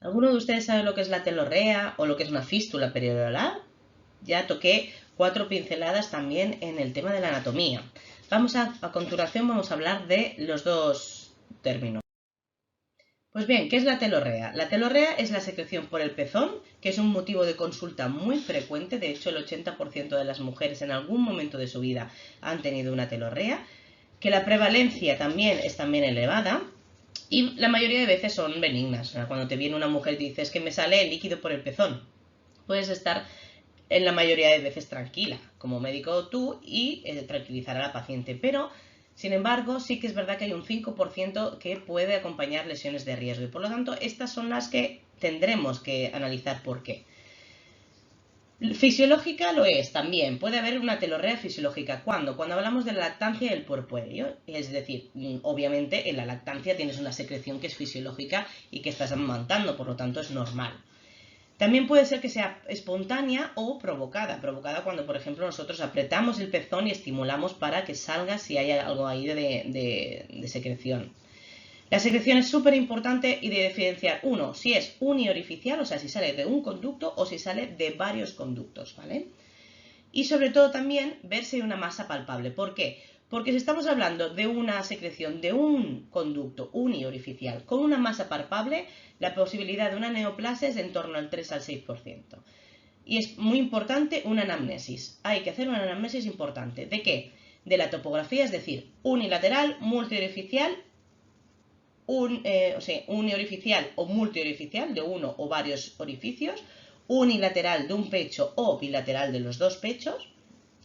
¿Alguno de ustedes sabe lo que es la telorrea o lo que es una fístula perioral? Ya toqué 4 pinceladas también en el tema de la anatomía. A continuación vamos a hablar de los dos términos. Pues bien, ¿qué es la telorrea? La telorrea es la secreción por el pezón, que es un motivo de consulta muy frecuente. De hecho, el 80% de las mujeres en algún momento de su vida han tenido una telorrea, que la prevalencia también es elevada. Y la mayoría de veces son benignas. O sea, cuando te viene una mujer y te dices que me sale líquido por el pezón, puedes estar en la mayoría de veces tranquila, como médico tú, y tranquilizar a la paciente. Pero, sin embargo, sí que es verdad que hay un 5% que puede acompañar lesiones de riesgo. Y por lo tanto, estas son las que tendremos que analizar por qué. Fisiológica lo es también. Puede haber una telorrea fisiológica. ¿Cuándo? Cuando hablamos de la lactancia y el puerperio. Es decir, obviamente en la lactancia tienes una secreción que es fisiológica y que estás amamantando, por lo tanto es normal. También puede ser que sea espontánea o provocada. Provocada cuando, por ejemplo, nosotros apretamos el pezón y estimulamos para que salga si hay algo ahí de secreción. La secreción es súper importante y de diferenciar, uno, si es uniorificial, o sea, si sale de un conducto o si sale de varios conductos, ¿vale? Y sobre todo también ver si hay una masa palpable. ¿Por qué? Porque si estamos hablando de una secreción de un conducto uniorificial con una masa palpable, la posibilidad de una neoplasia es de en torno al 3 al 6%. Y es muy importante una anamnesis. Hay que hacer una anamnesis importante. ¿De qué? De la topografía, es decir, unilateral, multiorificial, uniorificial o multiorificial de uno o varios orificios, unilateral de un pecho o bilateral de los dos pechos,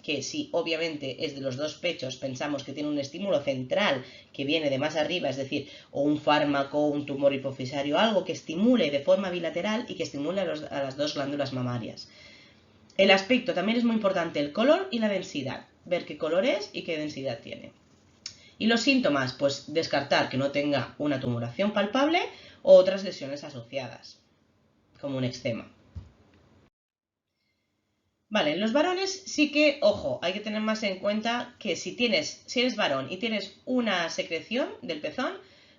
que si obviamente es de los dos pechos pensamos que tiene un estímulo central que viene de más arriba, es decir, o un fármaco, un tumor hipofisario, algo que estimule de forma bilateral y que estimule a las dos glándulas mamarias. El aspecto también es muy importante, el color y la densidad, ver qué color es y qué densidad tiene. Y los síntomas, pues descartar que no tenga una tumoración palpable o otras lesiones asociadas, como un eczema. Vale, en los varones sí que, ojo, hay que tener más en cuenta que si eres varón y tienes una secreción del pezón,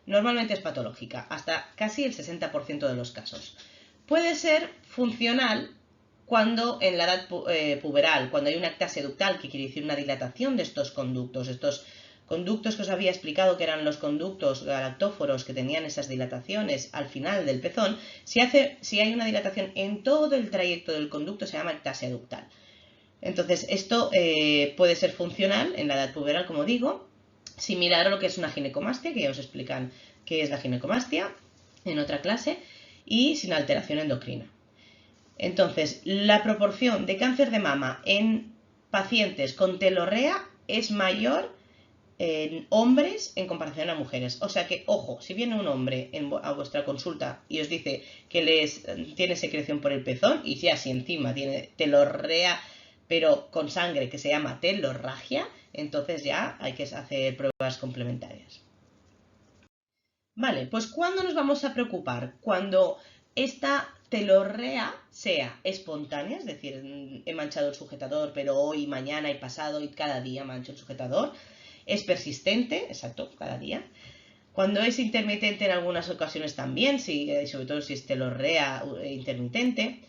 normalmente es patológica, hasta casi el 60% de los casos. Puede ser funcional cuando en la edad puberal, cuando hay una ectasia ductal, que quiere decir una dilatación de estos conductos que os había explicado que eran los conductos galactóforos que tenían esas dilataciones al final del pezón, si hay una dilatación en todo el trayecto del conducto se llama ectasia ductal. Entonces esto puede ser funcional en la edad puberal, como digo, similar a lo que es una ginecomastia, que ya os explican qué es la ginecomastia en otra clase, y sin alteración endocrina. Entonces, la proporción de cáncer de mama en pacientes con telorrea es mayor en hombres en comparación a mujeres. O sea que, ojo, si viene un hombre a vuestra consulta y os dice que tiene secreción por el pezón y ya si encima tiene telorrea pero con sangre que se llama telorragia, entonces ya hay que hacer pruebas complementarias. Vale, pues ¿cuándo nos vamos a preocupar? Cuando esta telorrea sea espontánea, es decir, he manchado el sujetador, pero hoy, mañana y pasado y cada día mancho el sujetador. Es persistente, exacto, cada día. Cuando es intermitente en algunas ocasiones también, sobre todo si es telorrea intermitente.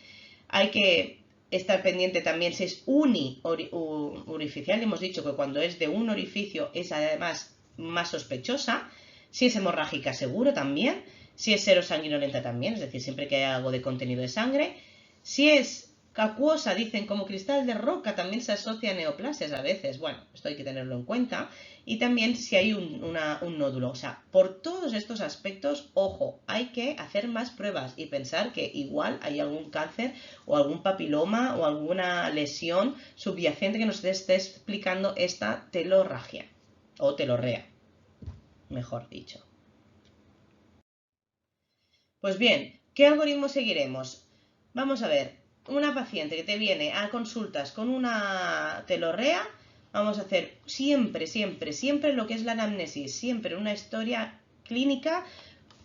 Hay que estar pendiente también si es uniorificial. Hemos dicho que cuando es de un orificio es además más sospechosa. Si es hemorrágica seguro también. Si es serosanguinolenta también, es decir, siempre que haya algo de contenido de sangre. Si es acuosa, dicen, como cristal de roca, también se asocia a neoplasias a veces. Bueno, esto hay que tenerlo en cuenta. Y también si hay un nódulo. O sea, por todos estos aspectos, ojo, hay que hacer más pruebas y pensar que igual hay algún cáncer o algún papiloma o alguna lesión subyacente que nos esté explicando esta telorragia o telorrea, mejor dicho. Pues bien, ¿qué algoritmo seguiremos? Vamos a ver, una paciente que te viene a consultas con una telorrea, vamos a hacer siempre lo que es la anamnesis, siempre una historia clínica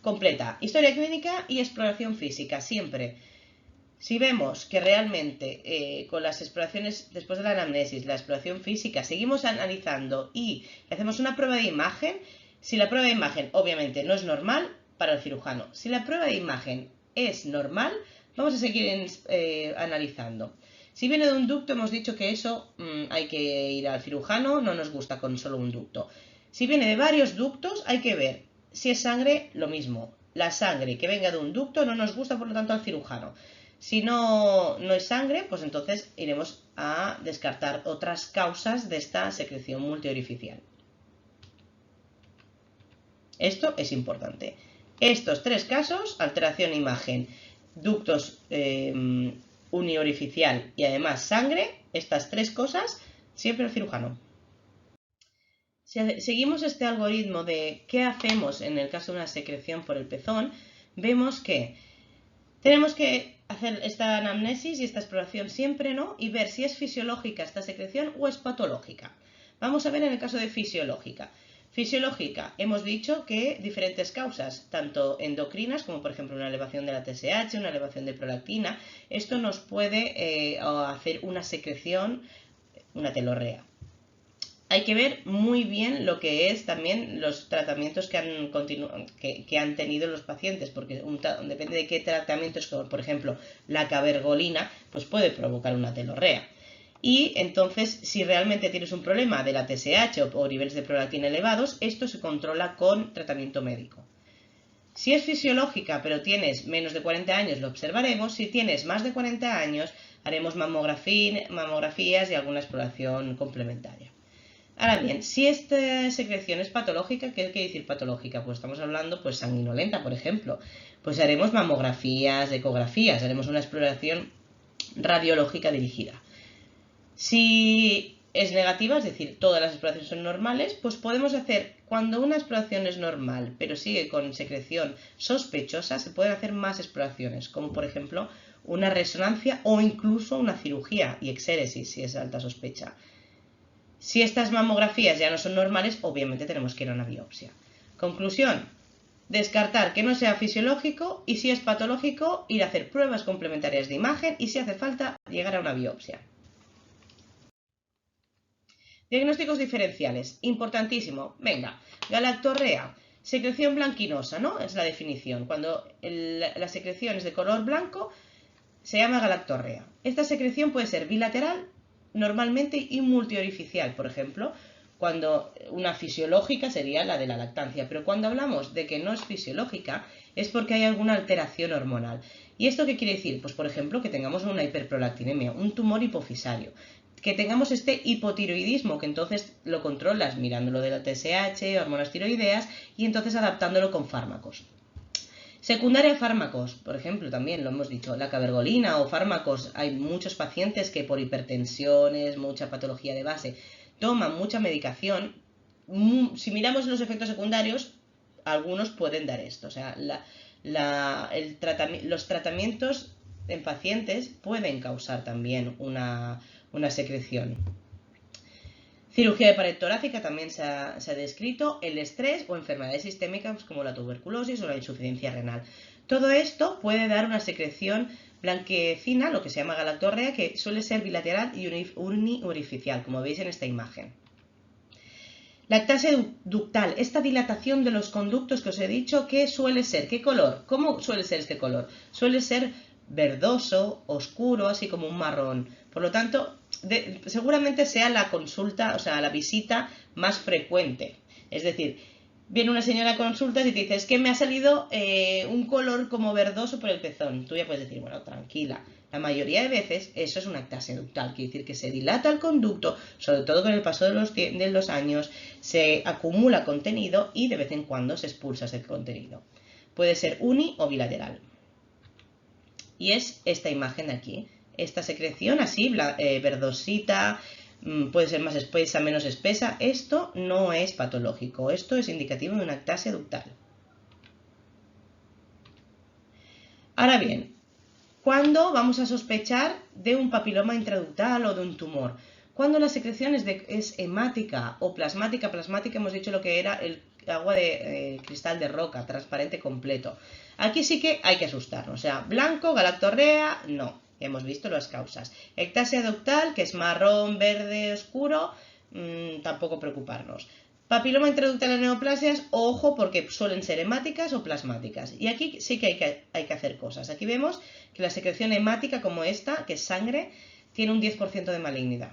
completa. Historia clínica y exploración física, siempre. Si vemos que realmente con las exploraciones, después de la anamnesis, la exploración física, seguimos analizando y hacemos una prueba de imagen, si la prueba de imagen obviamente no es normal, para el cirujano. Si la prueba de imagen es normal, vamos a seguir analizando. Si viene de un ducto, hemos dicho que eso hay que ir al cirujano, no nos gusta con solo un ducto. Si viene de varios ductos, hay que ver. Si es sangre, lo mismo. La sangre que venga de un ducto no nos gusta, por lo tanto, al cirujano. Si no es sangre, pues entonces iremos a descartar otras causas de esta secreción multiorificial. Esto es importante. Estos tres casos, alteración imagen, ductos uniorificial y además sangre, estas tres cosas, siempre el cirujano. Si seguimos este algoritmo de qué hacemos en el caso de una secreción por el pezón, vemos que tenemos que hacer esta anamnesis y esta exploración siempre, ¿no? Y ver si es fisiológica esta secreción o es patológica. Vamos a ver en el caso de fisiológica. Fisiológica, hemos dicho que diferentes causas, tanto endocrinas como por ejemplo una elevación de la TSH, una elevación de prolactina, esto nos puede hacer una secreción, una telorrea. Hay que ver muy bien lo que es también los tratamientos que han tenido los pacientes, porque depende de qué tratamientos, como por ejemplo la cabergolina, pues puede provocar una telorrea. Y entonces, si realmente tienes un problema de la TSH o niveles de prolactina elevados, esto se controla con tratamiento médico. Si es fisiológica, pero tienes menos de 40 años, lo observaremos. Si tienes más de 40 años, haremos mamografías y alguna exploración complementaria. Ahora bien, si esta secreción es patológica, ¿qué quiere decir patológica? Pues estamos hablando, pues sanguinolenta, por ejemplo. Pues haremos mamografías, ecografías, haremos una exploración radiológica dirigida. Si es negativa, es decir, todas las exploraciones son normales, pues podemos hacer, cuando una exploración es normal, pero sigue con secreción sospechosa, se pueden hacer más exploraciones, como por ejemplo una resonancia o incluso una cirugía y exéresis, si es alta sospecha. Si estas mamografías ya no son normales, obviamente tenemos que ir a una biopsia. Conclusión, descartar que no sea fisiológico y si es patológico, ir a hacer pruebas complementarias de imagen y si hace falta, llegar a una biopsia. Diagnósticos diferenciales, importantísimo. Venga, galactorrea, secreción blanquinosa, ¿no? Es la definición. Cuando la secreción es de color blanco, se llama galactorrea. Esta secreción puede ser bilateral, normalmente, y multiorificial, por ejemplo, cuando una fisiológica sería la de la lactancia, pero cuando hablamos de que no es fisiológica es porque hay alguna alteración hormonal. ¿Y esto qué quiere decir? Pues por ejemplo que tengamos una hiperprolactinemia, un tumor hipofisario, que tengamos este hipotiroidismo, que entonces lo controlas mirándolo de la TSH, hormonas tiroideas, y entonces adaptándolo con fármacos. Secundaria a fármacos, por ejemplo, también lo hemos dicho, la cabergolina o fármacos. Hay muchos pacientes que por hipertensiones, mucha patología de base, toman mucha medicación. Si miramos los efectos secundarios, algunos pueden dar esto. O sea, los tratamientos en pacientes pueden causar también una secreción. Cirugía de pared torácica también se ha descrito, el estrés o enfermedades sistémicas como la tuberculosis o la insuficiencia renal. Todo esto puede dar una secreción blanquecina, lo que se llama galactorrea, que suele ser bilateral y uniorificial, como veis en esta imagen. Lactasia ductal, esta dilatación de los conductos que os he dicho, ¿qué suele ser? ¿Qué color? ¿Cómo suele ser este color? Suele ser verdoso, oscuro, así como un marrón. Por lo tanto, seguramente sea la consulta, o sea, la visita más frecuente. Es decir, viene una señora a consultas y te dice, es que me ha salido un color como verdoso por el pezón. Tú ya puedes decir, bueno, tranquila. La mayoría de veces eso es una lactasia ductal, quiere decir que se dilata el conducto, sobre todo con el paso de los años, se acumula contenido y de vez en cuando se expulsa ese contenido. Puede ser uni o bilateral. Y es esta imagen de aquí, esta secreción así, verdosita, puede ser más espesa, menos espesa. Esto no es patológico, esto es indicativo de una lactasia ductal. Ahora bien, ¿cuándo vamos a sospechar de un papiloma intraductal o de un tumor? Cuando la secreción es hemática o plasmática. Plasmática hemos dicho lo que era el agua de cristal de roca, transparente completo. Aquí sí que hay que asustarnos. O sea, blanco, galactorrea, no. Ya hemos visto las causas. Ectasia ductal, que es marrón, verde, oscuro, tampoco preocuparnos. Papiloma intraductal en neoplasias, ojo, porque suelen ser hemáticas o plasmáticas. Y aquí sí que hay que hacer cosas. Aquí vemos que la secreción hemática, como esta, que es sangre, tiene un 10% de malignidad.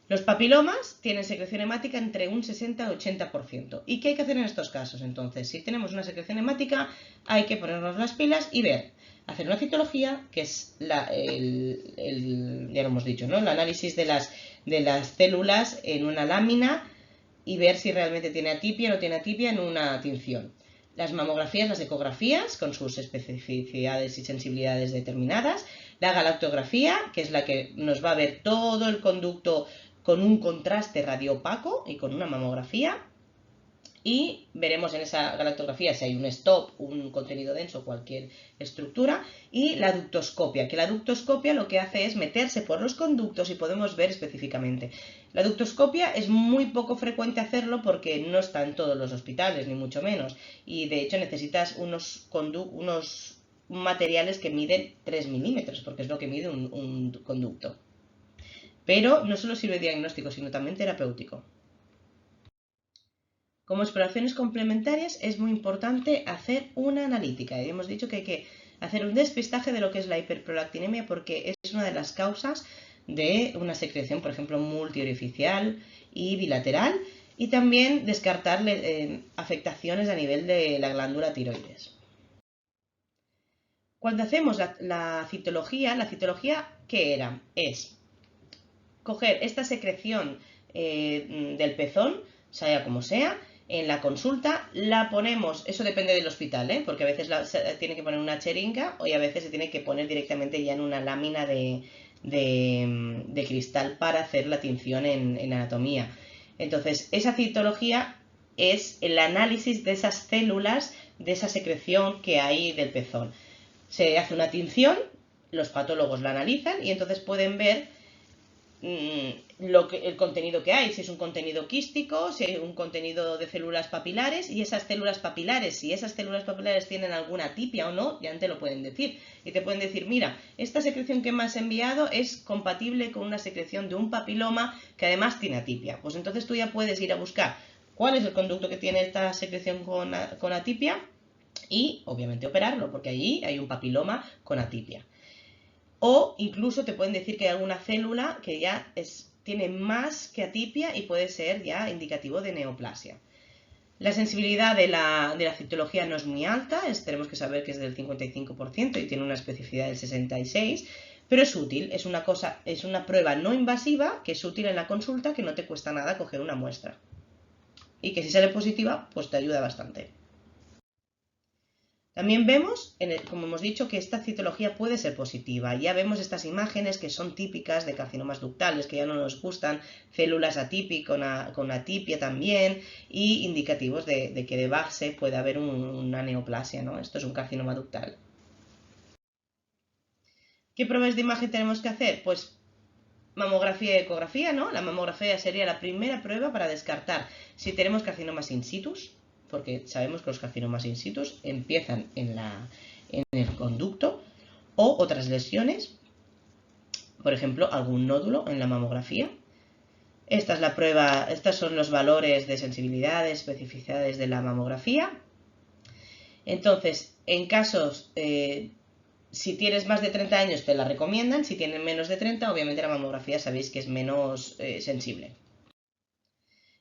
Los papilomas tienen secreción hemática entre un 60 y 80%. ¿Y qué hay que hacer en estos casos? Entonces, si tenemos una secreción hemática, hay que ponernos las pilas y ver, hacer una citología, que es ya lo hemos dicho, ¿no? El análisis de las células en una lámina y ver si realmente tiene atipia o no tiene atipia en una tinción. Las mamografías, las ecografías, con sus especificidades y sensibilidades determinadas. La galactografía, que es la que nos va a ver todo el conducto con un contraste radiopaco y con una mamografía. Y veremos en esa galactografía si hay un stop, un contenido denso, cualquier estructura. Y la ductoscopia, que la ductoscopia lo que hace es meterse por los conductos y podemos ver específicamente. La ductoscopia es muy poco frecuente hacerlo porque no está en todos los hospitales, ni mucho menos. Y de hecho necesitas unos materiales que miden 3 milímetros, porque es lo que mide un conducto. Pero no solo sirve diagnóstico, sino también terapéutico. Como exploraciones complementarias es muy importante hacer una analítica. Y hemos dicho que hay que hacer un despistaje de lo que es la hiperprolactinemia porque es una de las causas de una secreción, por ejemplo, multiorificial y bilateral. Y también descartar afectaciones a nivel de la glándula tiroides. Cuando hacemos la citología, ¿qué era? Es coger esta secreción del pezón, sea como sea, en la consulta la ponemos, eso depende del hospital, porque a veces se tiene que poner una jeringa y a veces se tiene que poner directamente ya en una lámina de cristal para hacer la tinción en anatomía. Entonces, esa citología es el análisis de esas células, de esa secreción que hay del pezón. Se hace una tinción, los patólogos la analizan y entonces pueden ver el contenido que hay, si es un contenido quístico, si hay un contenido de células papilares y esas células papilares, si esas células papilares tienen alguna atipia o no, ya te lo pueden decir. Y te pueden decir, mira, esta secreción que me has enviado es compatible con una secreción de un papiloma que además tiene atipia. Pues entonces tú ya puedes ir a buscar cuál es el conducto que tiene esta secreción con atipia y obviamente operarlo, porque allí hay un papiloma con atipia. O incluso te pueden decir que hay alguna célula que ya tiene más que atipia y puede ser ya indicativo de neoplasia. La sensibilidad de la citología no es muy alta, tenemos que saber que es del 55% y tiene una especificidad del 66%, pero es útil, es una prueba no invasiva que es útil en la consulta, que no te cuesta nada coger una muestra. Y que si sale positiva, pues te ayuda bastante. También vemos, como hemos dicho, que esta citología puede ser positiva. Ya vemos estas imágenes que son típicas de carcinomas ductales, que ya no nos gustan, células atípicas con atipia también, y indicativos de que de base puede haber una neoplasia, ¿no? Esto es un carcinoma ductal. ¿Qué pruebas de imagen tenemos que hacer? Pues mamografía y ecografía, ¿no? La mamografía sería la primera prueba para descartar si tenemos carcinomas in situ, porque sabemos que los carcinomas in situ empiezan en el conducto, o otras lesiones, por ejemplo, algún nódulo en la mamografía. Esta es la prueba, estos son los valores de sensibilidad, especificidades de la mamografía. Entonces, en casos, si tienes más de 30 años te la recomiendan, si tienen menos de 30, obviamente la mamografía sabéis que es menos sensible.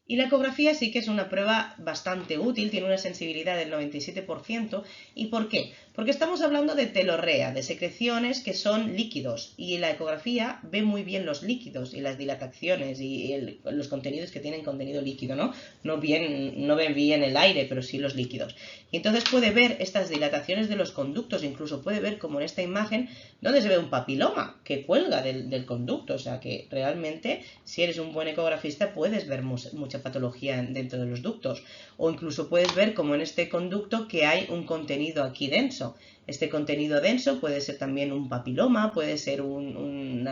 Y la ecografía sí que es una prueba bastante útil, tiene una sensibilidad del 97%. ¿Y por qué? Porque estamos hablando de telorrea, de secreciones que son líquidos, y la ecografía ve muy bien los líquidos y las dilataciones y los contenidos que tienen contenido líquido, ¿no? No ven bien el aire, pero sí los líquidos. Y entonces puede ver estas dilataciones de los conductos, incluso puede ver, como en esta imagen, donde se ve un papiloma que cuelga del conducto. O sea que realmente, si eres un buen ecografista, puedes ver mucha patología dentro de los ductos, o incluso puedes ver, como en este conducto, que hay un contenido aquí denso. Este contenido denso puede ser también un papiloma, puede ser un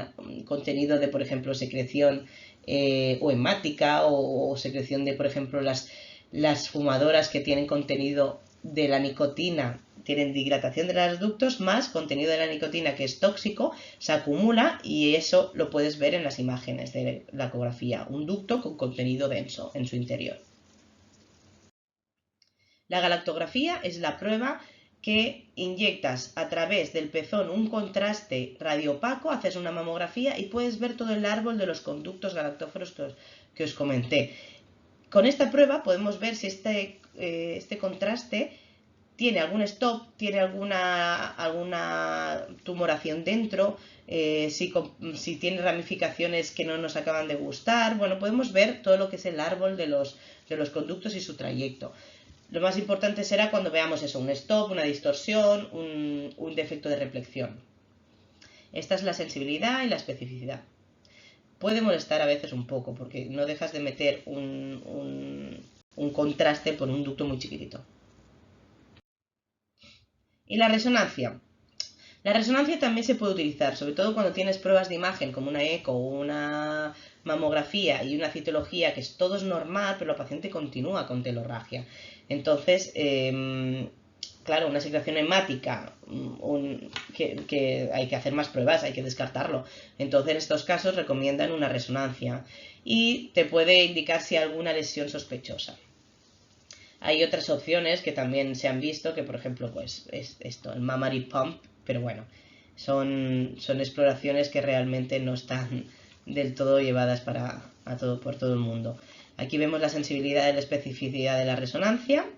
contenido de, por ejemplo, secreción o hemática, o secreción de, por ejemplo, las fumadoras que tienen contenido de la nicotina tienen dilatación de los ductos más contenido de la nicotina, que es tóxico, se acumula y eso lo puedes ver en las imágenes de la ecografía, un ducto con contenido denso en su interior. La galactografía es la prueba que inyectas a través del pezón un contraste radiopaco, haces una mamografía y puedes ver todo el árbol de los conductos galactóforos que os comenté. Con esta prueba podemos ver si este contraste tiene algún stop, tiene alguna tumoración dentro, si tiene ramificaciones que no nos acaban de gustar. Bueno, podemos ver todo lo que es el árbol de los conductos y su trayecto. Lo más importante será cuando veamos eso, un stop, una distorsión, un defecto de reflexión. Esta es la sensibilidad y la especificidad. Puede molestar a veces un poco porque no dejas de meter un contraste por un ducto muy chiquitito. Y la resonancia. La resonancia también se puede utilizar, sobre todo cuando tienes pruebas de imagen como una eco o una mamografía y una citología que todo es normal, pero el paciente continúa con telorragia. Entonces, claro, una secreción hemática, que hay que hacer más pruebas, hay que descartarlo. Entonces, en estos casos recomiendan una resonancia y te puede indicar si hay alguna lesión sospechosa. Hay otras opciones que también se han visto, que por ejemplo, pues es esto, el mammary pump, pero bueno, son exploraciones que realmente no están del todo llevadas por todo el mundo. Aquí vemos la sensibilidad y la especificidad de la resonancia.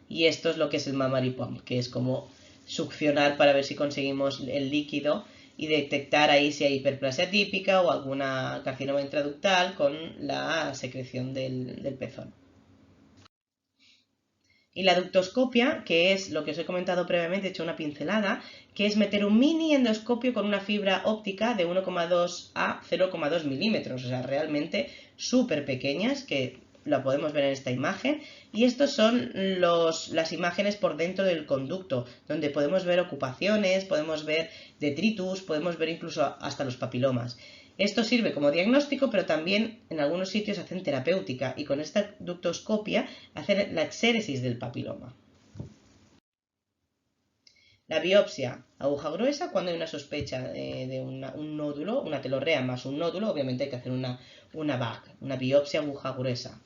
Y esto es lo que es el mammary pump, que es como succionar para ver si conseguimos el líquido y detectar ahí si hay hiperplasia típica o alguna carcinoma intraductal con la secreción del pezón. Y la ductoscopia, que es lo que os he comentado previamente, he hecho una pincelada, que es meter un mini endoscopio con una fibra óptica de 1,2 a 0,2 milímetros, o sea, realmente súper pequeñas, que la podemos ver en esta imagen. Y estos son las imágenes por dentro del conducto, donde podemos ver ocupaciones, podemos ver detritus, podemos ver incluso hasta los papilomas. Esto sirve como diagnóstico, pero también en algunos sitios hacen terapéutica y con esta ductoscopia hacen la exéresis del papiloma. La biopsia, aguja gruesa, cuando hay una sospecha de un nódulo, una telorrea más un nódulo, obviamente hay que hacer una BAG, una biopsia aguja gruesa.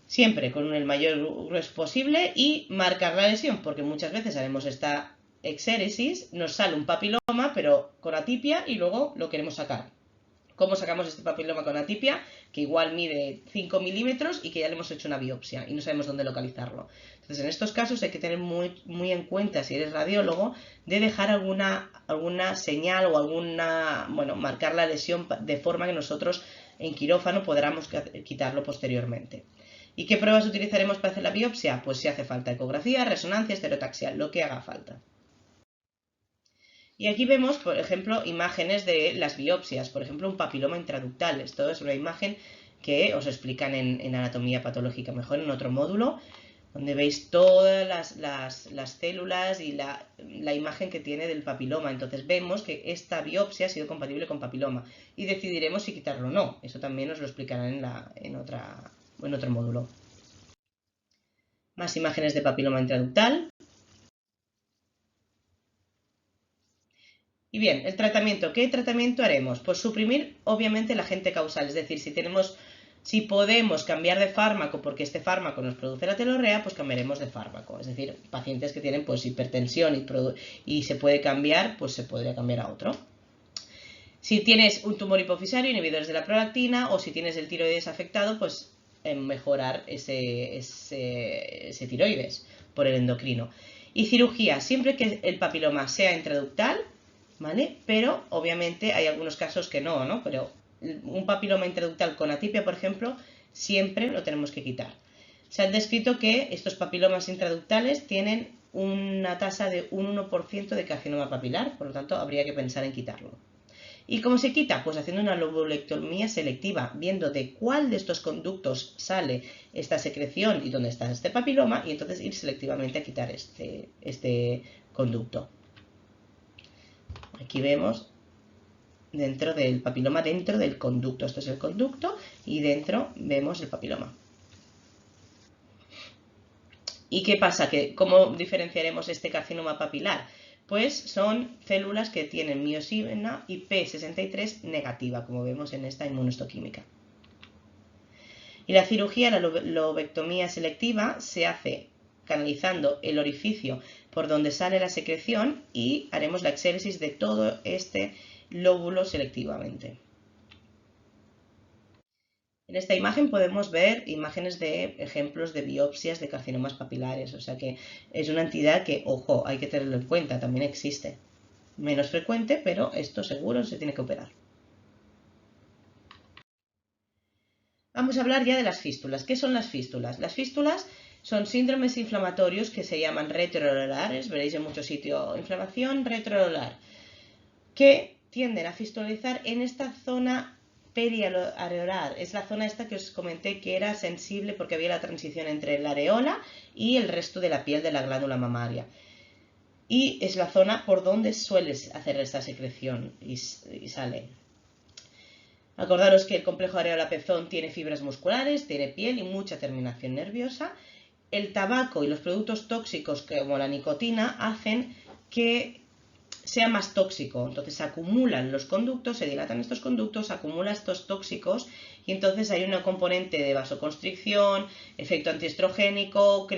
Siempre con el mayor grueso posible y marcar la lesión, porque muchas veces haremos esta exéresis, nos sale un papiloma, pero con atipia y luego lo queremos sacar. ¿Cómo sacamos este papiloma con atipia? Que igual mide 5 milímetros y que ya le hemos hecho una biopsia y no sabemos dónde localizarlo. Entonces, en estos casos hay que tener muy en cuenta, si eres radiólogo, de dejar alguna señal o marcar la lesión de forma que nosotros en quirófano podamos quitarlo posteriormente. ¿Y qué pruebas utilizaremos para hacer la biopsia? Pues si hace falta ecografía, resonancia, estereotaxia, lo que haga falta. Y aquí vemos, por ejemplo, imágenes de las biopsias, por ejemplo, un papiloma intraductal. Esto es una imagen que os explican en anatomía patológica mejor en otro módulo, donde veis todas las células y la imagen que tiene del papiloma. Entonces vemos que esta biopsia ha sido compatible con papiloma y decidiremos si quitarlo o no. Eso también os lo explicarán en otro módulo. Más imágenes de papiloma intraductal. Y bien, el tratamiento. ¿Qué tratamiento haremos? Pues suprimir, obviamente, el agente causal. Es decir, si podemos cambiar de fármaco porque este fármaco nos produce la telorrea, pues cambiaremos de fármaco. Es decir, pacientes que tienen pues hipertensión y se puede cambiar, pues se podría cambiar a otro. Si tienes un tumor hipofisario, inhibidores de la prolactina, o si tienes el tiroides afectado, pues mejorar ese tiroides por el endocrino. Y cirugía, siempre que el papiloma sea intraductal, ¿vale? Pero obviamente hay algunos casos que no, Pero un papiloma intraductal con atipia, por ejemplo, siempre lo tenemos que quitar. Se han descrito que estos papilomas intraductales tienen una tasa de un 1% de carcinoma papilar, por lo tanto habría que pensar en quitarlo. ¿Y cómo se quita? Pues haciendo una lobulectomía selectiva, viendo de cuál de estos conductos sale esta secreción y dónde está este papiloma, y entonces ir selectivamente a quitar este conducto. Aquí vemos dentro del papiloma, dentro del conducto. Esto es el conducto y dentro vemos el papiloma. ¿Y qué pasa? ¿Cómo diferenciaremos este carcinoma papilar? Pues son células que tienen miosina y P63 negativa, como vemos en esta inmunohistoquímica. Y la cirugía, la lobectomía selectiva, se hace canalizando el orificio por donde sale la secreción y haremos la exéresis de todo este lóbulo selectivamente. En esta imagen podemos ver imágenes de ejemplos de biopsias de carcinomas papilares, o sea que es una entidad que, ojo, hay que tenerlo en cuenta, también existe. Menos frecuente, pero esto seguro se tiene que operar. Vamos a hablar ya de las fístulas. ¿Qué son las fístulas? Las fístulas son síndromes inflamatorios que se llaman retroalveolares, veréis en muchos sitios, inflamación retroalveolar, que tienden a fistulizar en esta zona periareolar. Es la zona esta que os comenté que era sensible porque había la transición entre la areola y el resto de la piel de la glándula mamaria. Y es la zona por donde sueles hacer esta secreción y sale. Acordaros que el complejo areola-pezón tiene fibras musculares, tiene piel y mucha terminación nerviosa. El tabaco y los productos tóxicos como la nicotina hacen que sea más tóxico, entonces se acumulan los conductos, se dilatan estos conductos, se acumulan estos tóxicos y entonces hay una componente de vasoconstricción, efecto antiestrogénico,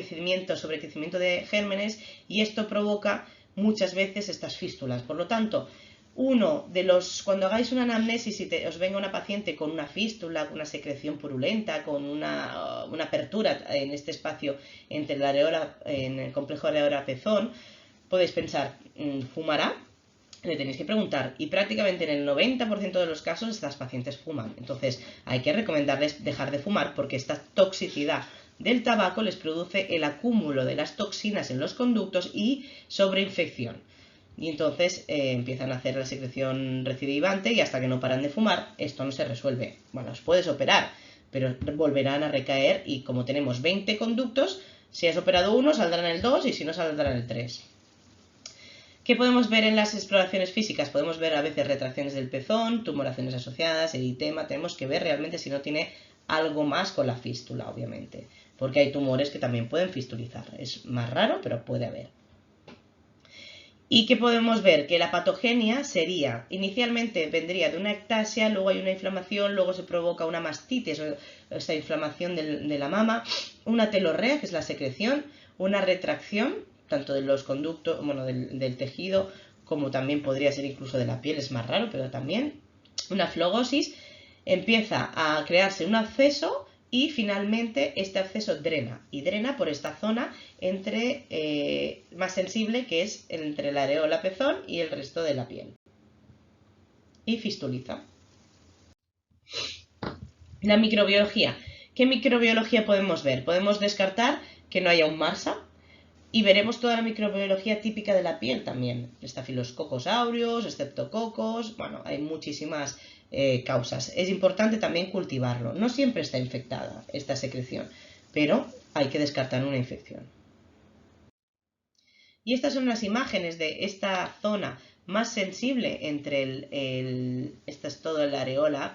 sobrecrecimiento de gérmenes y esto provoca muchas veces estas fístulas. Por lo tanto, cuando hagáis una anamnesis y os venga una paciente con una fístula, con una secreción purulenta, con una apertura en este espacio entre la areola, en el complejo areola-pezón, podéis pensar, ¿fumará? Le tenéis que preguntar y prácticamente en el 90% de los casos estas pacientes fuman. Entonces hay que recomendarles dejar de fumar porque esta toxicidad del tabaco les produce el acúmulo de las toxinas en los conductos y sobreinfección. Y entonces empiezan a hacer la secreción recidivante y hasta que no paran de fumar esto no se resuelve. Bueno, os puedes operar, pero volverán a recaer y como tenemos 20 conductos, si has operado uno saldrán el 2 y si no saldrán el 3. ¿Qué podemos ver en las exploraciones físicas? Podemos ver a veces retracciones del pezón, tumoraciones asociadas, eritema. Tenemos que ver realmente si no tiene algo más con la fístula, obviamente. Porque hay tumores que también pueden fistulizar. Es más raro, pero puede haber. ¿Y qué podemos ver? Que la patogenia sería, inicialmente vendría de una ectasia, luego hay una inflamación, luego se provoca una mastitis, esta inflamación de la mama, una telorrea, que es la secreción, una retracción, tanto de los conductos, bueno, del tejido, como también podría ser incluso de la piel, es más raro, pero también una flogosis, empieza a crearse un absceso y finalmente este absceso drena, y drena por esta zona más sensible que es entre la areola pezón y el resto de la piel. Y fistuliza. La microbiología. ¿Qué microbiología podemos ver? Podemos descartar que no haya un MRSA y veremos toda la microbiología típica de la piel también. Estafilococos aureus, streptococos, bueno, hay muchísimas causas. Es importante también cultivarlo. No siempre está infectada esta secreción, pero hay que descartar una infección. Y estas son las imágenes de esta zona más sensible entre esta es todo el areola,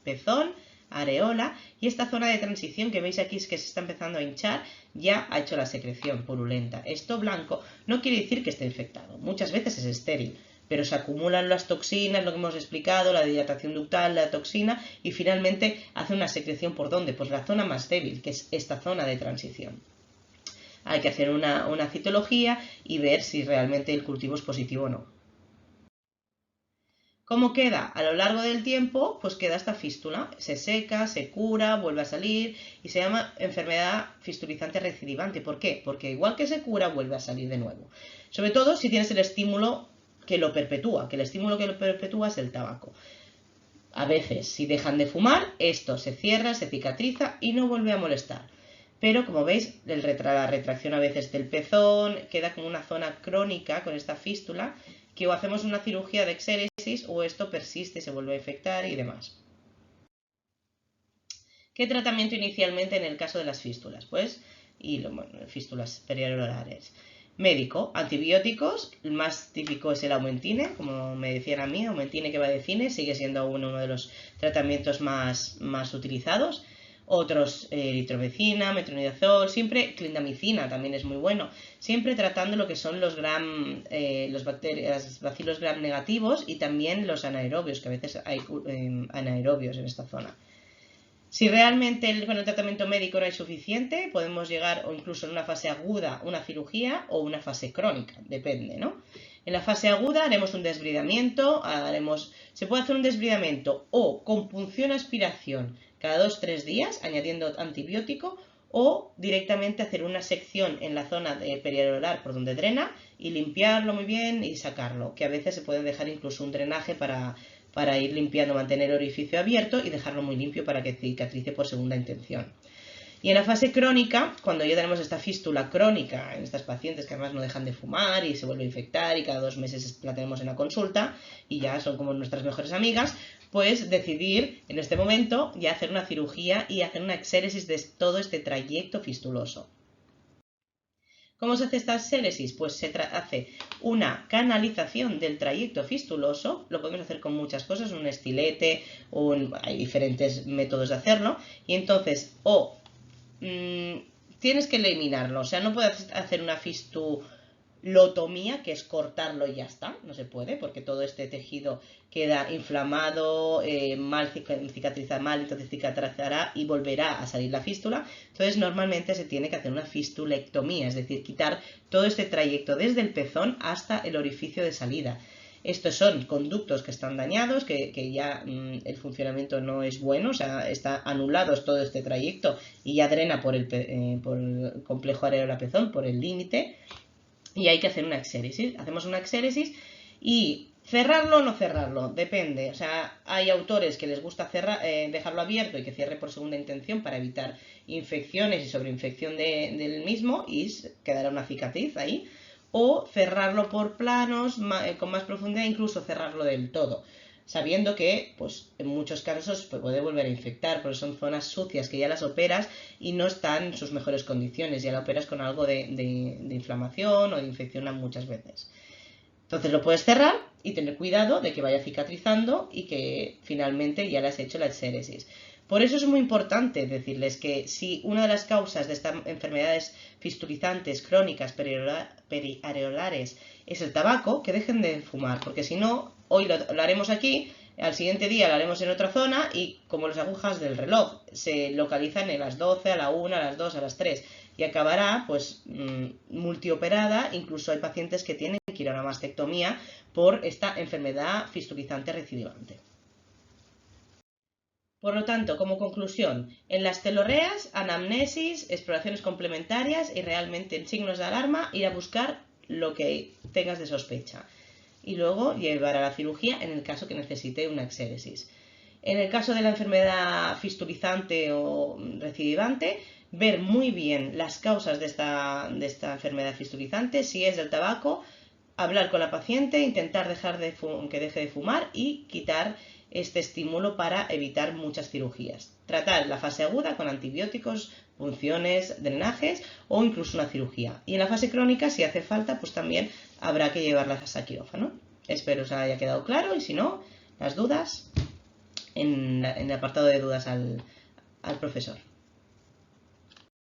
pezón, areola, y esta zona de transición que veis aquí es que se está empezando a hinchar, ya ha hecho la secreción purulenta. Esto blanco no quiere decir que esté infectado, muchas veces es estéril, pero se acumulan las toxinas, lo que hemos explicado, la dilatación ductal, la toxina, y finalmente hace una secreción ¿por dónde? Pues la zona más débil, que es esta zona de transición. Hay que hacer una citología y ver si realmente el cultivo es positivo o no. ¿Cómo queda? A lo largo del tiempo, pues queda esta fístula. Se seca, se cura, vuelve a salir y se llama enfermedad fistulizante recidivante. ¿Por qué? Porque igual que se cura, vuelve a salir de nuevo. Sobre todo si tienes el estímulo que lo perpetúa, que el estímulo que lo perpetúa es el tabaco. A veces, si dejan de fumar, esto se cierra, se cicatriza y no vuelve a molestar. Pero como veis, la retracción a veces del pezón queda como una zona crónica con esta fístula, que o hacemos una cirugía de exéresis o esto persiste, se vuelve a infectar y demás. ¿Qué tratamiento inicialmente en el caso de las fístulas? Pues, fístulas periareolares. Médico, antibióticos, el más típico es el Aumentine, como me decían a mí, Aumentine que va de cine, sigue siendo uno de los tratamientos más utilizados. otros eritromicina, metronidazol, siempre clindamicina también es muy bueno, siempre tratando lo que son los bacilos gram negativos y también los anaerobios, que a veces hay anaerobios en esta zona. Si realmente con el tratamiento médico no hay suficiente, podemos llegar o incluso en una fase aguda una cirugía o una fase crónica, depende, ¿no? En la fase aguda haremos un desbridamiento, se puede hacer un desbridamiento o con punción-aspiración cada 2-3 días, añadiendo antibiótico, o directamente hacer una sección en la zona periareolar por donde drena y limpiarlo muy bien y sacarlo, que a veces se puede dejar incluso un drenaje para ir limpiando, mantener el orificio abierto y dejarlo muy limpio para que cicatrice por segunda intención. Y en la fase crónica, cuando ya tenemos esta fístula crónica en estas pacientes que además no dejan de fumar y se vuelve a infectar y cada 2 meses la tenemos en la consulta y ya son como nuestras mejores amigas, pues decidir en este momento ya hacer una cirugía y hacer una exéresis de todo este trayecto fistuloso. ¿Cómo se hace esta exéresis? Pues se hace una canalización del trayecto fistuloso, lo podemos hacer con muchas cosas, un estilete, hay diferentes métodos de hacerlo, y entonces tienes que eliminarlo, o sea, no puedes hacer una fistulotomía, que es cortarlo y ya está, no se puede, porque todo este tejido queda inflamado, cicatriza mal, entonces cicatrizará y volverá a salir la fístula. Entonces normalmente se tiene que hacer una fistulectomía, es decir, quitar todo este trayecto desde el pezón hasta el orificio de salida. Estos son conductos que están dañados, que ya el funcionamiento no es bueno, o sea, está anulado todo este trayecto y ya drena por el complejo areola-pezón, por el límite, y hay que hacer una exéresis. Hacemos una exéresis y cerrarlo o no cerrarlo, depende. O sea, hay autores que les gusta dejarlo abierto y que cierre por segunda intención para evitar infecciones y sobreinfección del mismo y quedará una cicatriz ahí. O cerrarlo por planos con más profundidad, incluso cerrarlo del todo, sabiendo que pues, en muchos casos puede volver a infectar, porque son zonas sucias que ya las operas y no están en sus mejores condiciones, ya la operas con algo de inflamación o de infección muchas veces. Entonces lo puedes cerrar y tener cuidado de que vaya cicatrizando y que finalmente ya le has hecho la exéresis. Por eso es muy importante decirles que si una de las causas de estas enfermedades fistulizantes crónicas periareolares es el tabaco, que dejen de fumar, porque si no, hoy lo haremos aquí, al siguiente día lo haremos en otra zona y como las agujas del reloj, se localizan en las 12, a la 1, a las 2, a las 3 y acabará pues multioperada. Incluso hay pacientes que tienen que ir a una mastectomía por esta enfermedad fistulizante recidivante. Por lo tanto, como conclusión, en las telorreas, anamnesis, exploraciones complementarias y realmente en signos de alarma ir a buscar lo que tengas de sospecha y luego llevar a la cirugía en el caso que necesite una exéresis. En el caso de la enfermedad fistulizante o recidivante, ver muy bien las causas de esta enfermedad fistulizante, si es del tabaco, hablar con la paciente, intentar que deje de fumar y quitar este estímulo para evitar muchas cirugías. Tratar la fase aguda con antibióticos, punciones, drenajes o incluso una cirugía. Y en la fase crónica, si hace falta, pues también habrá que llevarlas a quirófano. Espero os haya quedado claro y si no, las dudas en el apartado de dudas al profesor.